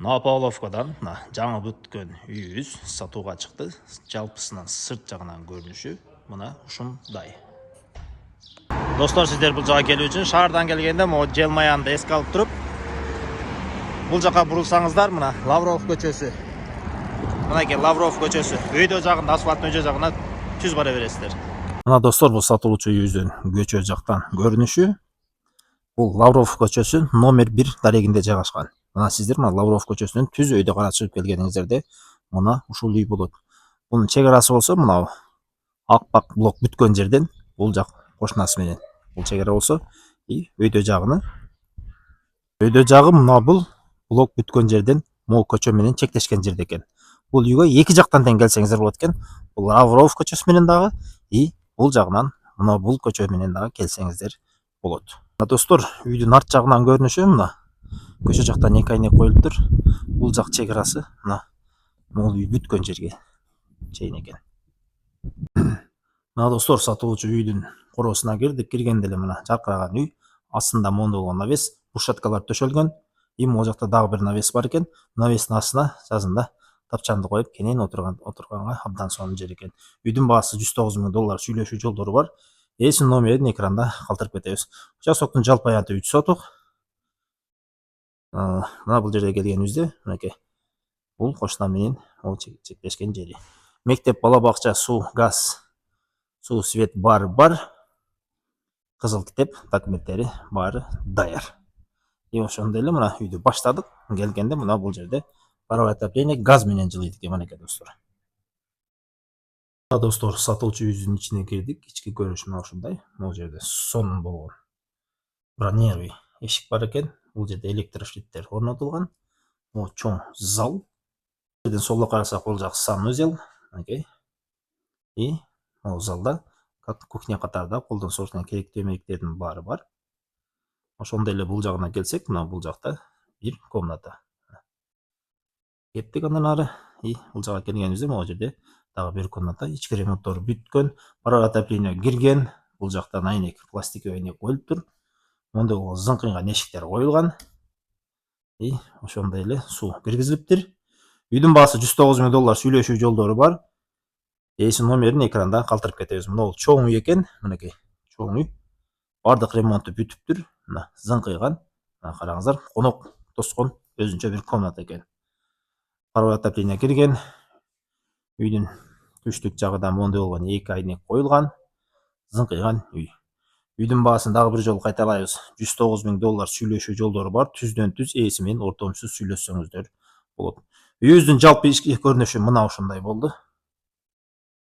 Павловкадан жаңы бүткөн үйүбүз сатууга чыкты. Жалпысынан сырт жагынан көрүнүшү мына ушундай. Достор, сиздер бул жака келүү үчүн шаардан келгенде могу Желмаянды эске алып туруп, бул жака бурулсаңыздар мына Лавров көчөсү. Мынакей Лавров көчөсү. Өйдө жагында асфальттын өйдө жагына түз бара бересиздер. Мына достор, бул сатылуучу үйүбүздүн көчө жактан көрүнүшү. Бул Лавров көчөсү номер 1 дарегинде жайгашкан. Мына сиздер мына Лавров көчөсүнүн түз өйдө карай чыгып келгениңиздерде мына ушул үй болот. Бунун чек арасы болсо мына Акбак блок бүткөн жерден бул жак кошунасы менен. Бул чек ара болсо өйдө жагы мына бул блок бүткөн жерден могу көчө менен чектешкен жерде экен. Бул үйгө эки жактан тең келсеңиздер болот экен. Бул Лавров көчөсү менен дагы бул жагынан мына бул көчө менен дагы келсеңиздер болот. Достор, үйдүн арт жагынан көрүнүшү мына көчө жактан эки айнек коюлуптур. Бул жак чек арасы мына могул үй бүткөн жерге чейин экен. Мына достор, сатылуучу үйдүн короосуна кирдик. Киргенде эле мына жаркыраган үй, астында моундай болгон навес, брусчаткалар төшөлгөн. Могул жакта дагы бир навес бар экен. Навестин астына жазында тапчанды коюп, кенен отурганга абдан сонун жер экен. Үйдүн баасы $109,000 сүйлөшүү жолдору бар. Эсин номерин экранда калтырып кетебиз. Жасоктун жалпы аянты 3 сотук. Мына бул жерге келгенибизде мынакей бул кошуна менен чектешкен жери. Мектеп, бала бакча, суу, газ, суу, свет бар. Кызыл китеп документтери баары даяр. Ошондой эле мына үйдү баштадык. Келгенде мына бул жерде паровой отопление газ менен жылыйт экен мынакей достор. Достор, сатылуучу үйүбүздүн ичине кирдик. Ички көрүнүшү мына ушундай. Бул жерде сонун болгон бронированный эшик бар экен. Бул жерде электрошлиттер орнотулган. Могу чоң зал. Жерден солго карасак бул жак санузел. Мынакей. Могу залда кухня катарда колдонсоңуздар керектүү эмеликтердин баары бар. Ошондой эле бул жагына келсек, мына бул жакта бир комната. Кеттик андан ары. Бул жака келгенибизде могу жерде дагы бир комната, ички ремонттор бүткөн, паровой отопление кирген. Бул жактан айнек, пластиковый айнек коюлуптур. Мондой болгон зыңкыйган эшиктер коюлган. Ошондой эле суу киргизилиптир. Үйдүн баасы $109,000 сүйлөшүү жолдору бар. Эсин номерин экранда калтырып кетебиз. Мына бул чоң үй экен. Мынакей чоң үй. Бардык ремонту бүтүптүр. Мына зыңкыйган. Караңыздар, конок тоскон өзүнчө бир комната экен. Паровой отопление кирген. Үйдүн түштүк жагында мондой болгон эки айнек коюлган. Зыңкыйган үй. Үйдүн баасын дагы бир жолу кайталайбыз. $109,000 сүйлөшүү жолдору бар. Түздөн түз эси менен ортомсуз сүйлөшсөңүздөр болот. Үйүбүздүн жалпы ички көрүнүшү мына ушундай болду.